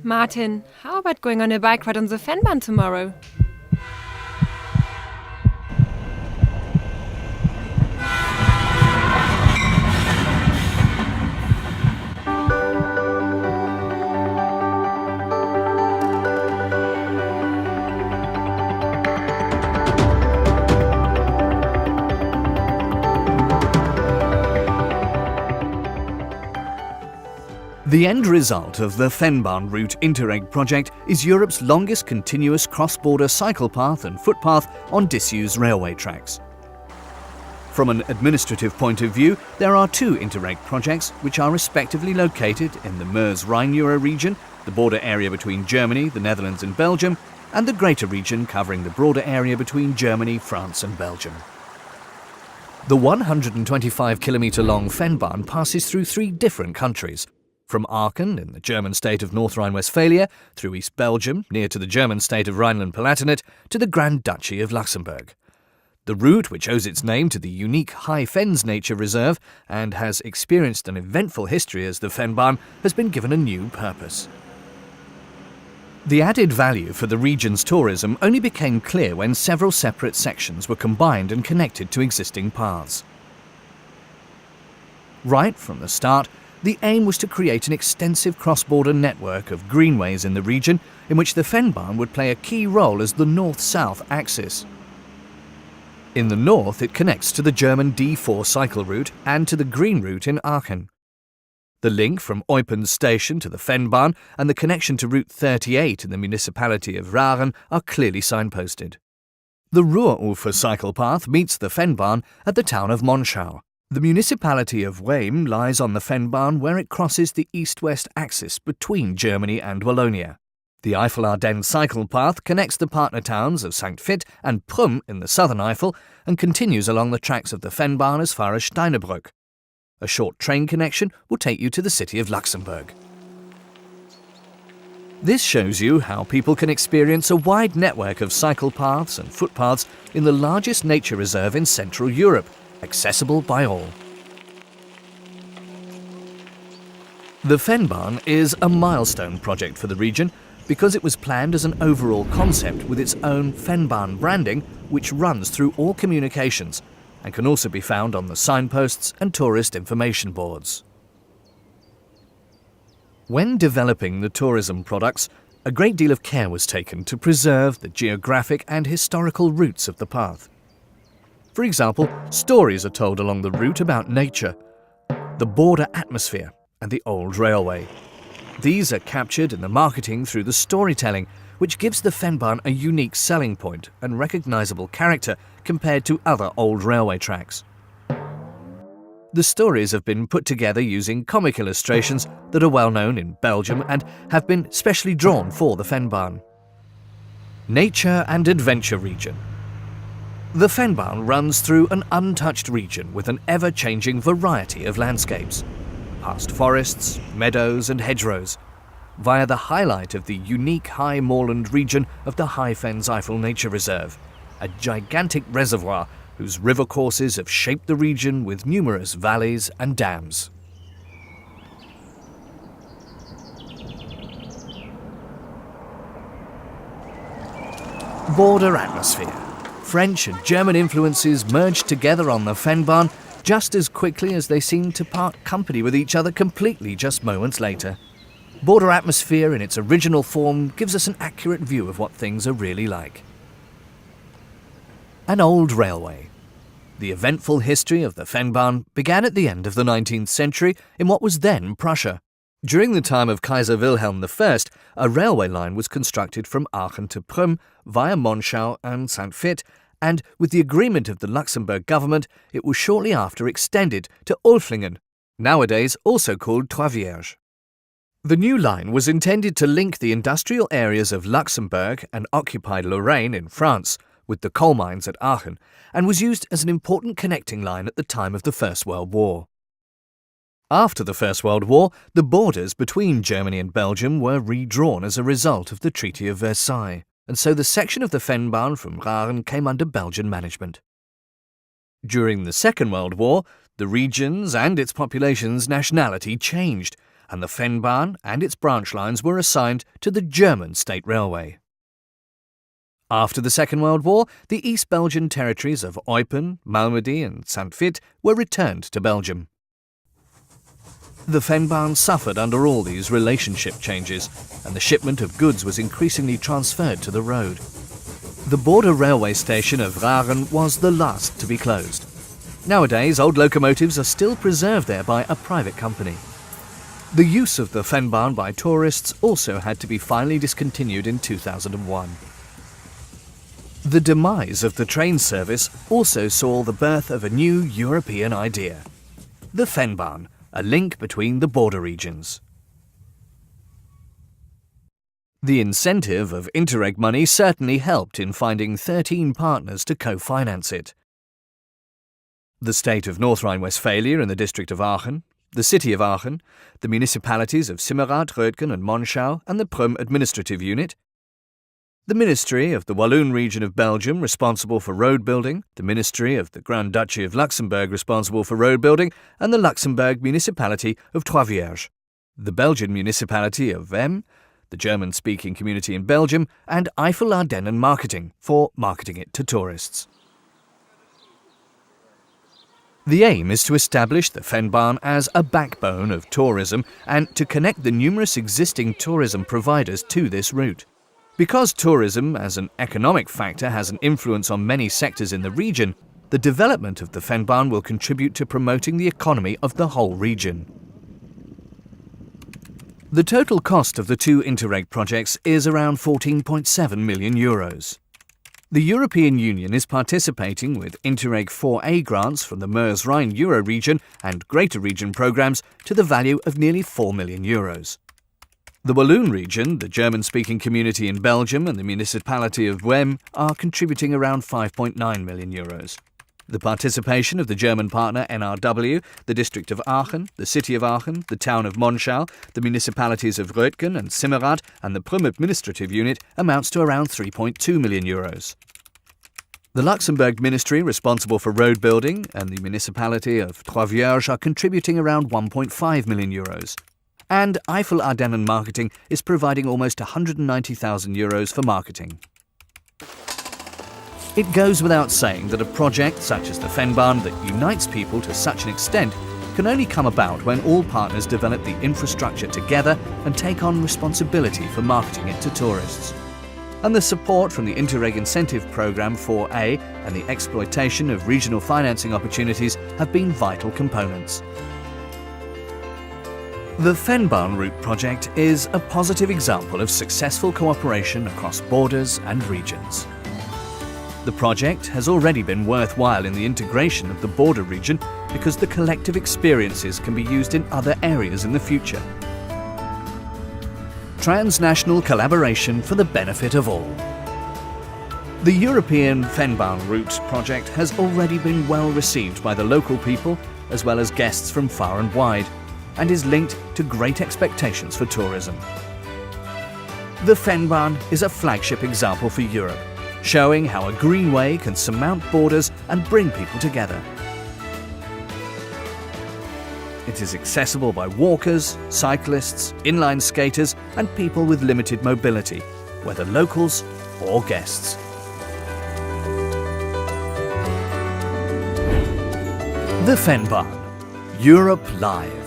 Martin, how about going on a bike ride on the Vennbahn tomorrow? The end result of the Vennbahnroute Interreg project is Europe's longest continuous cross-border cycle path and footpath on disused railway tracks. From an administrative point of view, there are two Interreg projects which are respectively located in the Meuse-Rhine-Euro region, the border area between Germany, the Netherlands and Belgium, and the greater region covering the broader area between Germany, France and Belgium. The 125-kilometre-long Vennbahn passes through three different countries, from Aachen in the German state of Nordrhein-Westfalen, through East Belgium, near to the German state of Rheinland-Palatinate, to the Grand Duchy of Luxembourg. The route, which owes its name to the unique High Fens Nature Reserve and has experienced an eventful history as the Vennbahn, has been given a new purpose. The added value for the region's tourism only became clear when several separate sections were combined and connected to existing paths. Right from the start, the aim was to create an extensive cross-border network of greenways in the region in which the Vennbahn would play a key role as the north-south axis. In the north, it connects to the German D4 cycle route and to the green route in Aachen. The link from Eupen's station to the Vennbahn and the connection to Route 38 in the municipality of Aachen are clearly signposted. The Ruhrufer cycle path meets the Vennbahn at the town of Monschau. The municipality of Weim lies on the Vennbahn where it crosses the east-west axis between Germany and Wallonia. The Eifel Ardennen cycle path connects the partner towns of St. Vith and Prüm in the southern Eifel and continues along the tracks of the Vennbahn as far as Steinebroek. A short train connection will take you to the city of Luxembourg. This shows you how people can experience a wide network of cycle paths and footpaths in the largest nature reserve in Central Europe, accessible by all. The Vennbahn is a milestone project for the region because it was planned as an overall concept with its own Vennbahn branding, which runs through all communications and can also be found on the signposts and tourist information boards. When developing the tourism products, a great deal of care was taken to preserve the geographic and historical roots of the path. For example, stories are told along the route about nature, the border atmosphere, and the old railway. These are captured in the marketing through the storytelling, which gives the Vennbahn a unique selling point and recognizable character compared to other old railway tracks. The stories have been put together using comic illustrations that are well known in Belgium and have been specially drawn for the Vennbahn. Nature and Adventure Region. The Vennbahn runs through an untouched region with an ever-changing variety of landscapes, past forests, meadows and hedgerows, via the highlight of the unique high moorland region of the High Fens Eifel Nature Reserve, a gigantic reservoir whose river courses have shaped the region with numerous valleys and dams. Border atmosphere. French and German influences merged together on the Vennbahn just as quickly as they seemed to part company with each other completely just moments later. Border atmosphere in its original form gives us an accurate view of what things are really like. An old railway. The eventful history of the Vennbahn began at the end of the 19th century in what was then Prussia. During the time of Kaiser Wilhelm I, a railway line was constructed from Aachen to Prüm via Monschau and St. Vith, and with the agreement of the Luxembourg government, it was shortly after extended to Olflingen, nowadays also called Trois Vierges. The new line was intended to link the industrial areas of Luxembourg and occupied Lorraine in France with the coal mines at Aachen, and was used as an important connecting line at the time of the First World War. After the First World War, the borders between Germany and Belgium were redrawn as a result of the Treaty of Versailles, and so the section of the Vennbahn from Aachen came under Belgian management. During the Second World War, the region's and its population's nationality changed, and the Vennbahn and its branch lines were assigned to the German State Railway. After the Second World War, the East Belgian territories of Eupen, Malmedy and St. Vith were returned to Belgium. The Vennbahn suffered under all these relationship changes, and the shipment of goods was increasingly transferred to the road. The border railway station of Aachen was the last to be closed. Nowadays, old locomotives are still preserved there by a private company. The use of the Vennbahn by tourists also had to be finally discontinued in 2001. The demise of the train service also saw the birth of a new European idea: the Vennbahn, a link between the border regions. The incentive of Interreg money certainly helped in finding 13 partners to co-finance it. The state of Nordrhein-Westfalen and the district of Aachen, the city of Aachen, the municipalities of Simmerath, Roetgen and Monschau and the Prüm administrative unit, the Ministry of the Walloon region of Belgium responsible for road building, the Ministry of the Grand Duchy of Luxembourg responsible for road building, and the Luxembourg municipality of Trois, the Belgian municipality of Vem, the German-speaking community in Belgium, and Eifel Ardennen Marketing for marketing it to tourists. The aim is to establish the Vennbahn as a backbone of tourism and to connect the numerous existing tourism providers to this route. Because tourism as an economic factor has an influence on many sectors in the region, the development of the Vennbahn will contribute to promoting the economy of the whole region. The total cost of the two Interreg projects is around €14.7 million. The European Union is participating with Interreg 4A grants from the Meuse-Rhine Euro region and Greater Region programmes to the value of nearly €4 million. The Walloon region, the German-speaking community in Belgium and the municipality of Wem are contributing around €5.9 million. The participation of the German partner NRW, the district of Aachen, the city of Aachen, the town of Monschau, the municipalities of Roetgen and Simmerath and the Prüm administrative unit amounts to around €3.2 million. The Luxembourg ministry responsible for road building and the municipality of Trois are contributing around €1.5 million. And Eifel Ardennen Marketing is providing almost €190,000 for marketing. It goes without saying that a project such as the Vennbahn that unites people to such an extent can only come about when all partners develop the infrastructure together and take on responsibility for marketing it to tourists. And the support from the Interreg Incentive Programme 4A and the exploitation of regional financing opportunities have been vital components. The Vennbahnroute project is a positive example of successful cooperation across borders and regions. The project has already been worthwhile in the integration of the border region because the collective experiences can be used in other areas in the future. Transnational collaboration for the benefit of all. The European Vennbahnroute project has already been well received by the local people as well as guests from far and wide, and is linked to great expectations for tourism. The Vennbahn is a flagship example for Europe, showing how a greenway can surmount borders and bring people together. It is accessible by walkers, cyclists, inline skaters and people with limited mobility, whether locals or guests. The Vennbahn, Europe Live.